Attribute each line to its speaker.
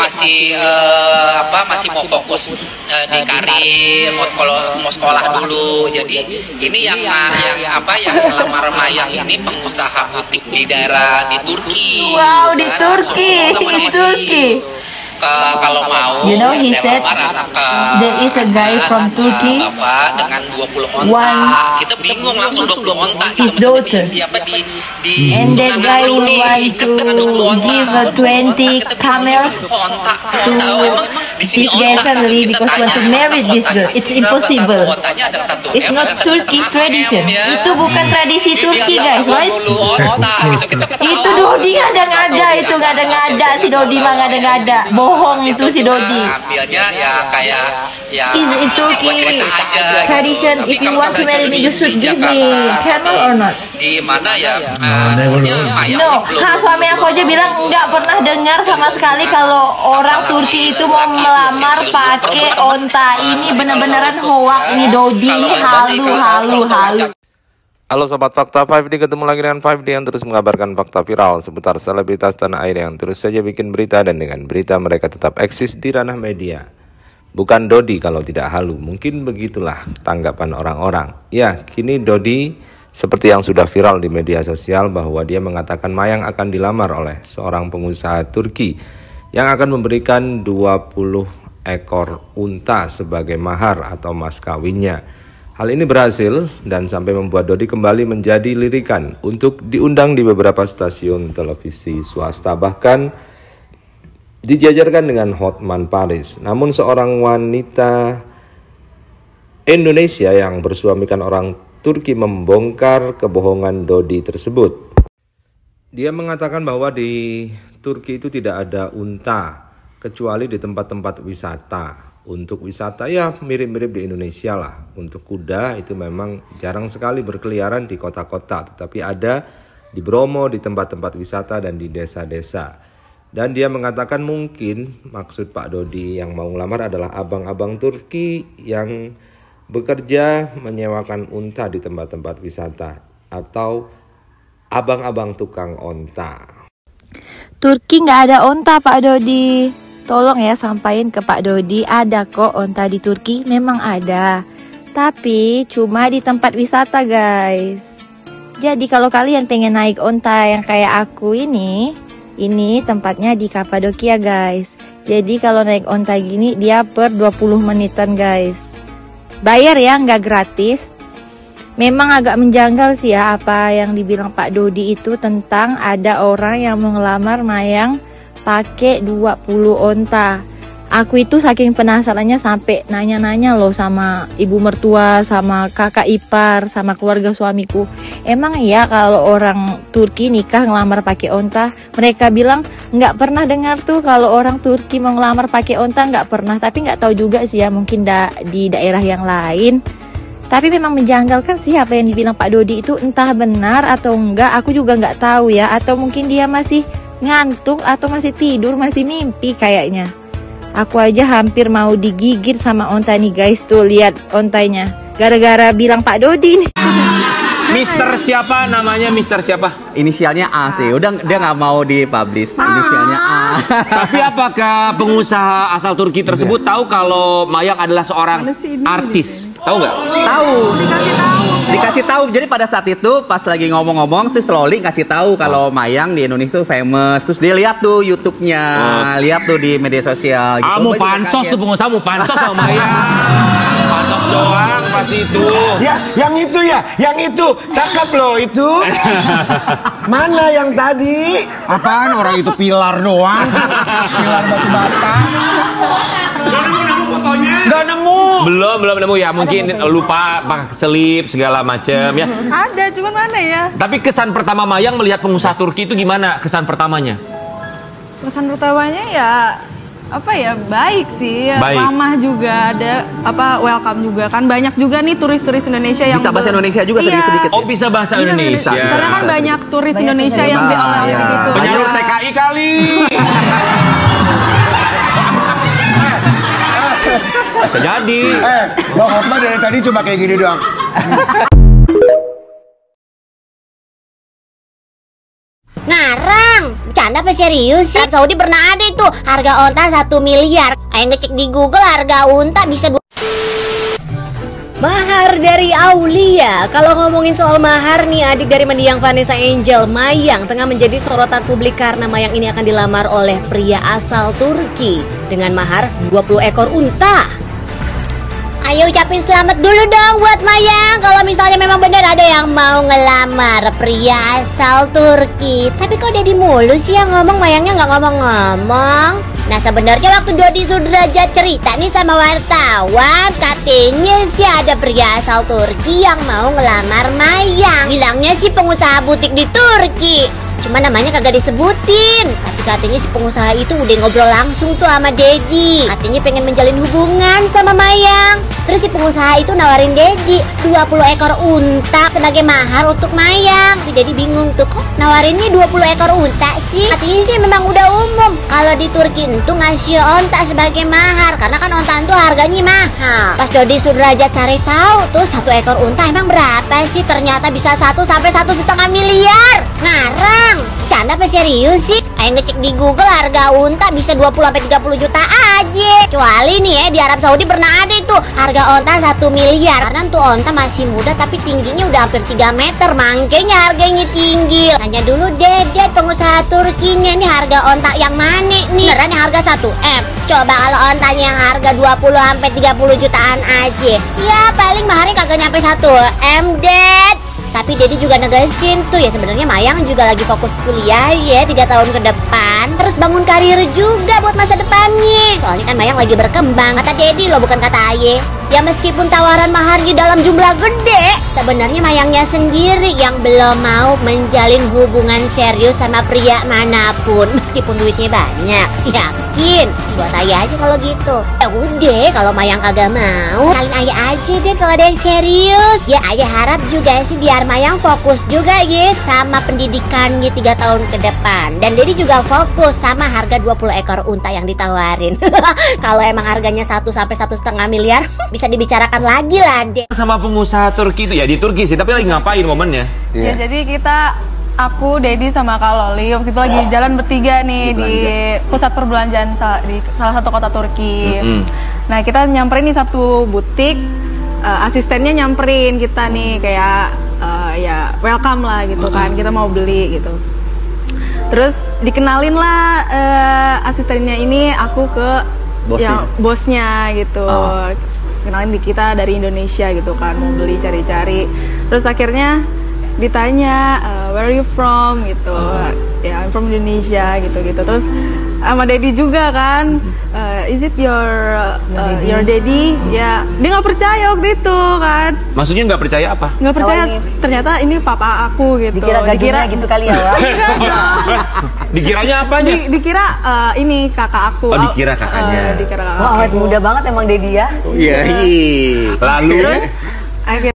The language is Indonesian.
Speaker 1: masih masih mau fokus di karir, mau sekolah dulu. Jadi ini yang lamar mayang ini pengusaha butik di daerah di Turki.
Speaker 2: Wow, di Turki.
Speaker 1: Kalau mau,
Speaker 2: you know, he said there is a guy from Turkey
Speaker 1: dengan 20 onta. Kita bingung langsung 20 onta.
Speaker 2: His daughter. And that guy want to give 20 camels to this guy family because want to marry this girl. It's impossible. It's not Turkish tradition. Itu bukan tradisi Turki, guys, right? Itu Dodi ngada-ngada, itu ngada-ngada, si Dodi mah ngada-ngada. Bohong itu si Dodi.
Speaker 1: Ambilnya ya kayak
Speaker 2: is in Turkey tradition. If you want to marry me, you should give me camel or not?
Speaker 1: Gimana ya?
Speaker 2: No, suami aku aja bilang nggak pernah dengar sama sekali kalau orang Turki itu mau melamar pakai onta. Ini bener-beneran hoak. Ini Dodi, ini halu.
Speaker 3: Halo Sobat Fakta 5D, ketemu lagi dengan 5D yang terus mengabarkan fakta viral seputar selebritas tanah air yang terus saja bikin berita, dan dengan berita mereka tetap eksis di ranah media. Bukan Dodi kalau tidak halu, mungkin begitulah tanggapan orang-orang. Ya, kini Dodi seperti yang sudah viral di media sosial bahwa dia mengatakan Mayang akan dilamar oleh seorang pengusaha Turki yang akan memberikan 20 ekor unta sebagai mahar atau mas kawinnya. Hal ini berhasil dan sampai membuat Dodi kembali menjadi lirikan untuk diundang di beberapa stasiun televisi swasta, bahkan dijajarkan dengan Hotman Paris. Namun seorang wanita Indonesia yang bersuamikan orang Turki membongkar kebohongan Dodi tersebut. Dia mengatakan bahwa di Turki itu tidak ada unta kecuali di tempat-tempat wisata. Untuk wisata ya mirip-mirip di Indonesia lah. Untuk kuda itu memang jarang sekali berkeliaran di kota-kota, tetapi ada di Bromo, di tempat-tempat wisata dan di desa-desa. Dan dia mengatakan mungkin maksud Pak Dodi yang mau ngelamar adalah abang-abang Turki yang bekerja menyewakan unta di tempat-tempat wisata, atau abang-abang tukang onta.
Speaker 2: Turki nggak ada onta, Pak Dodi. Tolong ya sampaikan ke Pak Dodi, ada kok onta di Turki, memang ada. Tapi cuma di tempat wisata, guys. Jadi kalau kalian pengen naik onta yang kayak aku ini tempatnya di Kapadokia, guys. Jadi kalau naik onta gini dia per 20 menitan, guys. Bayar ya, nggak gratis. Memang agak menjanggal sih ya apa yang dibilang Pak Dodi itu tentang ada orang yang mau ngelamar Mayang pakai 20 onta. Aku itu saking penasarannya sampai nanya-nanya loh sama ibu mertua, sama kakak ipar, sama keluarga suamiku. Emang ya kalau orang Turki nikah ngelamar pakai onta? Mereka bilang nggak pernah dengar tuh kalau orang Turki mau ngelamar pakai onta, nggak pernah. Tapi nggak tahu juga sih ya, mungkin di daerah yang lain. Tapi memang menjanggalkan sih apa yang dibilang Pak Dodi itu, entah benar atau enggak, aku juga nggak tahu ya. Atau mungkin dia masih ngantuk atau masih tidur, masih mimpi kayaknya. Aku aja hampir mau digigit sama onta nih, guys. Tuh lihat ontanya, gara-gara bilang Pak Dodi nih.
Speaker 4: Mister siapa namanya? Mister siapa?
Speaker 5: Inisialnya A sih. Udah dia nggak mau dipublish. Inisialnya A.
Speaker 4: Tapi apakah pengusaha asal Turki tersebut tahu kalau Mayang adalah seorang artis? Tahu nggak?
Speaker 5: Tahu. Dikasih tahu. Jadi pada saat itu pas lagi ngomong-ngomong si Slowly kasih tahu kalau Mayang di Indonesia tuh famous. Terus dia lihat tuh YouTube-nya, lihat tuh di media sosial. Gitu.
Speaker 4: Mau pansos tuh pengusaha, mau pansos sama Mayang. Pansos doang pasti itu.
Speaker 6: Ya, yang itu cakep loh itu. Mana yang tadi?
Speaker 7: Apaan, orang itu pilar doang. Pilar batu bata.
Speaker 6: Gak nemu.
Speaker 4: Belum nemu ya, mungkin lupa pakai selip segala macam ya.
Speaker 8: Ada, cuman mana ya?
Speaker 4: Tapi kesan pertama Mayang melihat pengusaha Turki itu gimana? Kesan pertamanya?
Speaker 8: Kesan pertamanya ya apa ya, baik sih,
Speaker 4: baik.
Speaker 8: Ramah juga, ada welcome juga kan, banyak juga nih turis-turis Indonesia yang
Speaker 5: bisa bahasa Indonesia juga sedikit-sedikit.
Speaker 4: Oh, bisa bahasa Indonesia.
Speaker 8: Karena kan banyak turis Indonesia yang di situ.
Speaker 4: Penyalur TKI kali. Bisa jadi.
Speaker 7: Bang Hotman dari tadi cuma kayak gini doang.
Speaker 9: Ngarang. Bercanda apa serius sih? Arab Saudi pernah ada itu harga onta 1 miliar. Ayo ngecek di Google harga unta bisa
Speaker 10: Mahar dari Aulia. Kalau ngomongin soal mahar nih, adik dari mendiang Vanessa Angel, Mayang tengah menjadi sorotan publik karena Mayang ini akan dilamar oleh pria asal Turki dengan mahar 20 ekor unta.
Speaker 9: Ayo ucapin selamat dulu dong buat Mayang. Kalau misalnya memang benar ada yang mau ngelamar pria asal Turki. Tapi kok Dedi mulu sih yang ngomong, Mayangnya nggak ngomong-ngomong. Nah sebenarnya waktu Dodi Sudrajat cerita nih sama wartawan, katanya sih ada pria asal Turki yang mau ngelamar Mayang. Bilangnya sih pengusaha butik di Turki, cuma namanya kagak disebutin. Tapi katanya si pengusaha itu udah ngobrol langsung tuh sama Dedi. Katanya pengen menjalin hubungan sama Mayang. Terus si pengusaha itu nawarin Dedi 20 ekor unta sebagai mahar untuk Mayang. Tapi Dedi bingung tuh, kok nawarinnya 20 ekor unta sih? Katanya sih memang udah umum kalau di Turki itu ngasih onta sebagai mahar, karena kan onta itu harganya mahal. Pas Dodi Sudrajat cari tahu tuh 1 ekor unta emang berapa sih? Ternyata bisa 1 sampai 1,5 miliar. Ngarang. Canda apa serius sih? Ayo ngecek di Google harga unta bisa 20 sampai 30 juta aja. Kecuali nih ya di Arab Saudi pernah ada itu harga onta 1 miliar. Karena tuh onta masih muda tapi tingginya udah hampir 3 meter, makanya harganya tinggi. Tanya dulu Dedet pengusaha Turkinya, ini harga onta yang mana nih? Beneran yang harga 1 M. Coba kalau ontanya yang harga 20 sampai 30 jutaan aja, ya paling maharnya kagak nyampe 1 M, Ded. Tapi Dedi juga negesin tuh ya sebenarnya Mayang juga lagi fokus kuliah ya 3 tahun ke depan. Terus bangun karir juga buat masa depannya. Soalnya kan Mayang lagi berkembang. Kata Dedi loh, bukan kata Aye. Ya meskipun tawaran maharnya dalam jumlah gede, sebenarnya Mayangnya sendiri yang belum mau menjalin hubungan serius sama pria manapun. Meskipun duitnya banyak. Yakin? Buat Ayah aja kalau gitu. Ya udah, kalau Mayang kagak mau, kalian Ayah aja deh kalau ada yang serius. Ya Ayah harap juga sih biar Mayang fokus juga ya sama pendidikannya 3 tahun ke depan. Dan Dedi juga fokus sama harga 20 ekor unta yang ditawarin. Kalau emang harganya 1 sampai 1,5 miliar, bisa dibicarakan lagi lah deh.
Speaker 4: Sama pengusaha Turki itu ya di Turki sih, tapi lagi ngapain momennya?
Speaker 8: Ya jadi aku, Dedi sama Kak Loli waktu itu lagi jalan bertiga nih di pusat perbelanjaan di salah satu kota Turki. Nah kita nyamperin nih satu butik, asistennya nyamperin kita nih kayak ya welcome lah gitu kan, kita mau beli gitu. Terus dikenalin lah asistennya ini aku ke bosnya gitu. Kenalin di kita dari Indonesia gitu kan, mau beli cari-cari. Terus akhirnya ditanya where are you from gitu. Ya I'm from Indonesia gitu-gitu. Terus sama Dedi juga kan, is it your daddy? Ya dia nggak percaya waktu itu kan.
Speaker 4: Maksudnya nggak percaya apa?
Speaker 8: Nggak percaya, ternyata ini papa aku gitu.
Speaker 10: Dikira gitu kali ya, Wak.
Speaker 4: Dikiranya apanya?
Speaker 8: Dikira ini kakak aku.
Speaker 4: Oh dikira kakaknya.
Speaker 8: Dikira kakak.
Speaker 10: Wah, awet muda banget emang Dedi ya.
Speaker 4: Iya. Lalu
Speaker 8: Terus